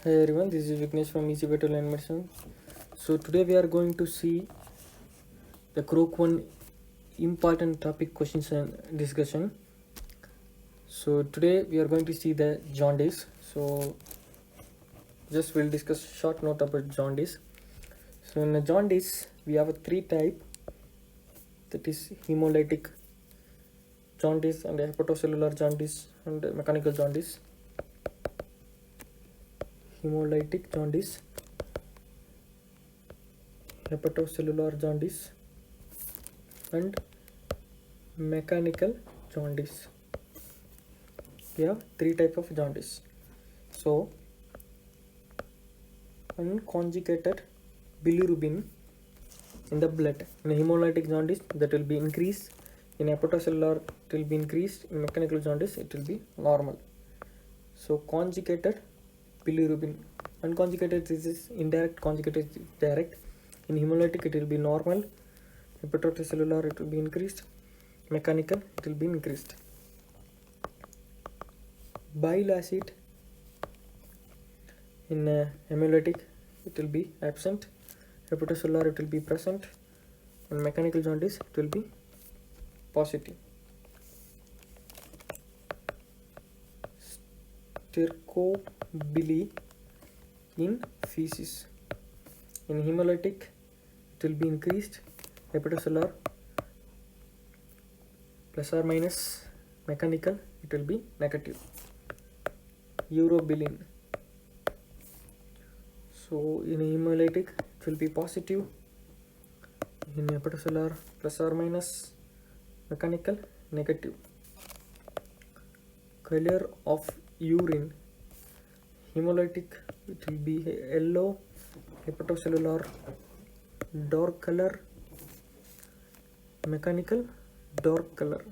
Hi everyone, this is Vignesh from Easy Way to Learn Medicine. So today we are going to see the Krok 1 important topic questions and discussion. So today we are going to see the jaundice. So just we'll discuss short note about jaundice. So in the jaundice we have a three type, that is hemolytic jaundice and hepatocellular jaundice and mechanical jaundice. Hemolytic jaundice, hepatocellular jaundice and mechanical jaundice. We have three type of jaundice. So unconjugated bilirubin in the blood, in hemolytic jaundice that will be increased, in hepatocellular it will be increased, in mechanical jaundice it will be normal. So conjugated bilirubin, unconjugated this is indirect, conjugated is direct. In hemolytic it will be normal, hepatocellular it will be increased, mechanical it will be increased. Bile acid in hemolytic it will be absent, hepatocellular it will be present, and mechanical jaundice it will be positive. Stercobilin in feces, in hemolytic it will be increased, hepatocellular plus or minus, mechanical it will be negative. Urobilin, so in hemolytic it will be positive, in hepatocellular plus or minus, mechanical negative. Color of urine, hemolytic it will be yellow, hepatocellular dark color, mechanical dark color.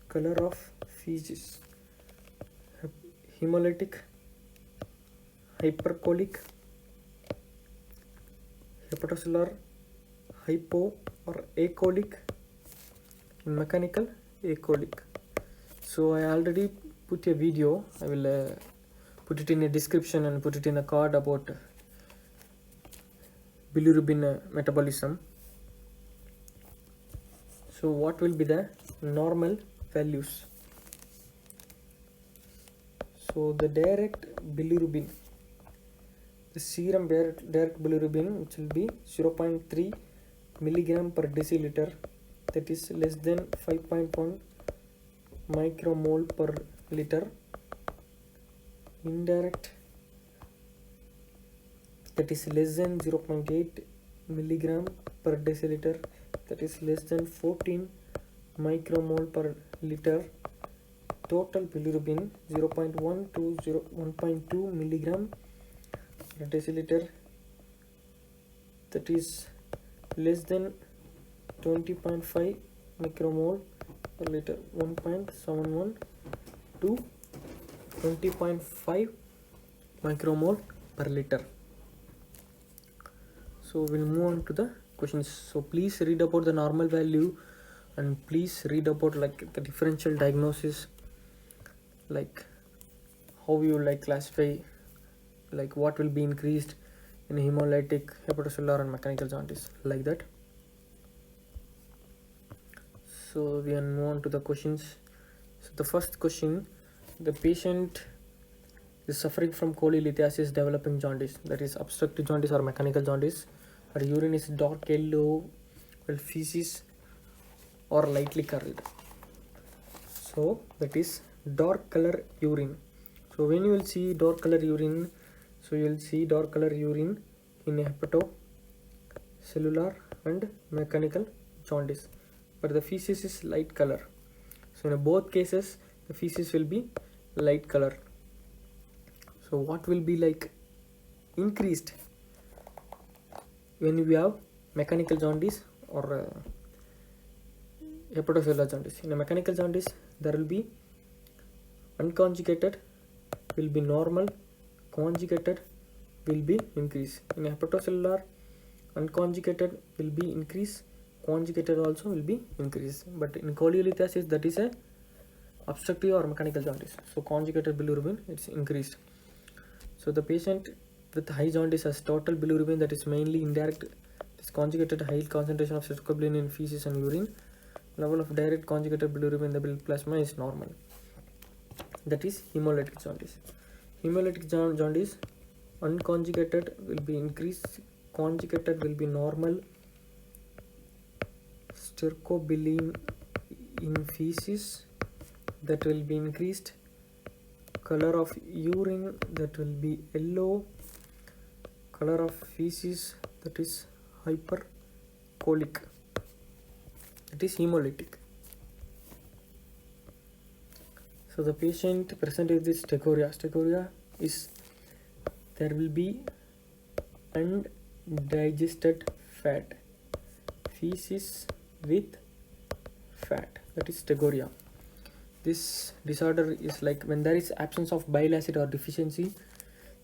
Color of feces, hemolytic hypercholic, hepatocellular hypo or acholic, in mechanical acholic. So I already put a video, I will put it in a description and put it in a card about bilirubin metabolism. So what will be the normal values? So the direct bilirubin, the serum direct bilirubin, which will be 0.3 milligram per deciliter, that is less than 5.1 micromole per liter. Indirect, that is less than 0.8 milligram per deciliter, that is less than 14 micromole per liter. Total bilirubin 0.1 to 1.2 milligram per deciliter, that is less than 20.5 micromole per liter. 1.71 to 20.5 micromole per liter. So we'll move on to the questions. So please read about the normal value and please read about like the differential diagnosis, like how you like classify, like what will be increased in hemolytic, hepatocellular and mechanical jaundice, like that. So we will move on to the questions. So the first question, the patient is suffering from cholelithiasis developing jaundice, that is obstructive jaundice or mechanical jaundice. Her urine is dark yellow, while feces or lightly curled. So that is dark color urine. So when you will see dark color urine, so you will see dark color urine in hepatocellular and mechanical jaundice, but the feces is light color. So in both cases the feces will be light color. So what will be like increased when we have mechanical jaundice or hepatocellular jaundice? In a mechanical jaundice there will be unconjugated will be normal, conjugated will be increase. In hepatocellular, unconjugated will be increase, conjugated also will be increase. But in cholelithiasis, that is a obstructive or mechanical jaundice. So conjugated bilirubin, it's increased. So the patient with high jaundice has total bilirubin that is mainly indirect. This conjugated high concentration of stercobilin in feces and urine. Level of direct conjugated bilirubin in the blood plasma is normal. That is hemolytic jaundice. Hemolytic jaundice, unconjugated will be increased, conjugated will be normal. Stercobilin in feces, that will be increased. Color of urine, that will be yellow. Color of feces, that is hypercholic. It is hemolytic. So the patient presented with this stechoria. Stechoria is there will be undigested fat, feces with fat, that is stechoria. This disorder is like when there is absence of bile acid or deficiency.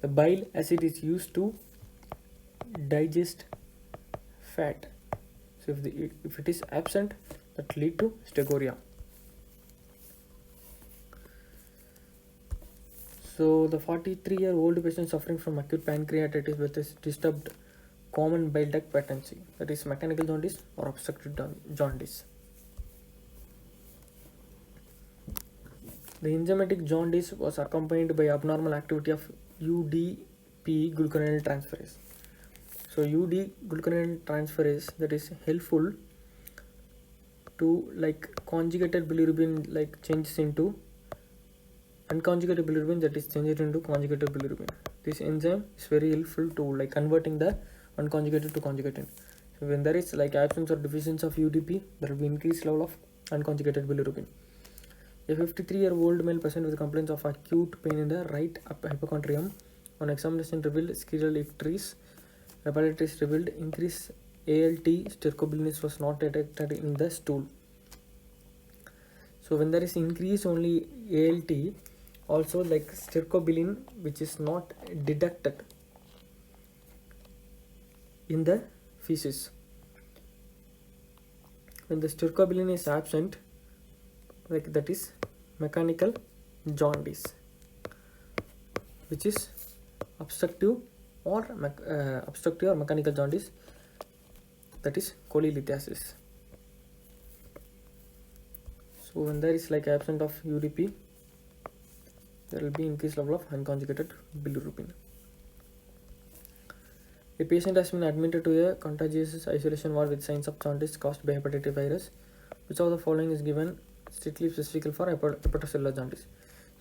The bile acid is used to digest fat. So if it is absent, that lead to stechoria. So the 43-year-old patient suffering from acute pancreatitis with this disturbed common bile duct patency, that is mechanical jaundice or obstructive jaundice. The enzymatic jaundice was accompanied by abnormal activity of UDP glucuronidase transferase. So UD glucuronidase transferase, that is helpful to like conjugated bilirubin like changes into unconjugated bilirubin, that is changed into conjugated bilirubin. This enzyme is very helpful to like converting the unconjugated to conjugated. So when there is like absence or deficiency of UDP, there will be increased level of unconjugated bilirubin. A 53-year-old male patient with complaints of acute pain in the right hypochondrium on examination revealed scleral icteris. Laboratories revealed increased ALT. Stercobilin was not detected in the stool. So when there is increase only ALT, also like stercobilin which is not detected in the feces. When the stercobilin is absent, like that is mechanical jaundice, which is obstructive or mechanical jaundice, that is cholelithiasis. So when there is like absence of UDP, there will be increased level of unconjugated bilirubin. A patient has been admitted to a contagious isolation ward with signs of jaundice caused by hepatitis virus. Which of the following is given strictly specific for hepatocellular jaundice?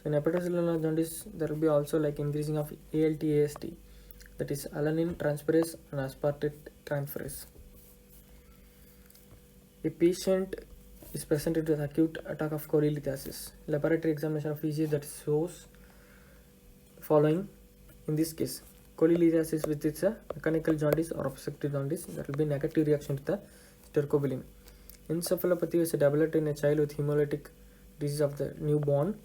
So in hepatocellular jaundice, there will be also like increasing of ALT/AST, that is alanine transferase and aspartate transferase. A patient is presented with acute attack of cholelithiasis. Laboratory examination of feces that shows following. In this case, cholelithiasis with its mechanical jaundice or obstructive jaundice, there will be negative reaction to the stercobilin. Encephalopathy is developed in a child with hemolytic disease of the newborn.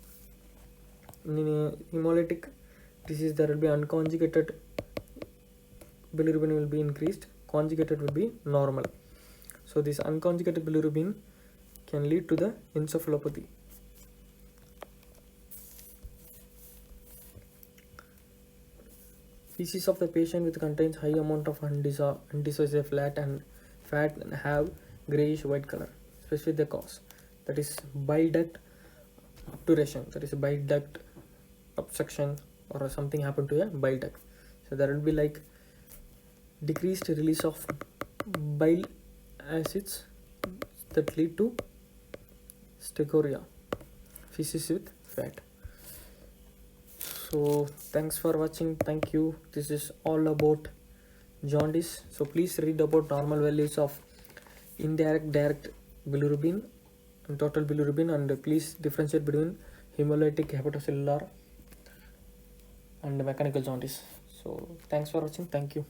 In hemolytic disease, there will be unconjugated bilirubin will be increased, conjugated will be normal. So this unconjugated bilirubin can lead to the encephalopathy. Feces of the patient with contains high amount of undissociated fat and have grayish white color, especially the cause, that is bile duct obturation, that is bile duct obstruction or something happened to a bile duct. So there will be like decreased release of bile acids that lead to stechoria, feces with fat. So thanks for watching. Thank you. This is all about jaundice. So please read about normal values of indirect, direct bilirubin and total bilirubin, and please differentiate between hemolytic, hepatocellular and mechanical jaundice. So thanks for watching. Thank you.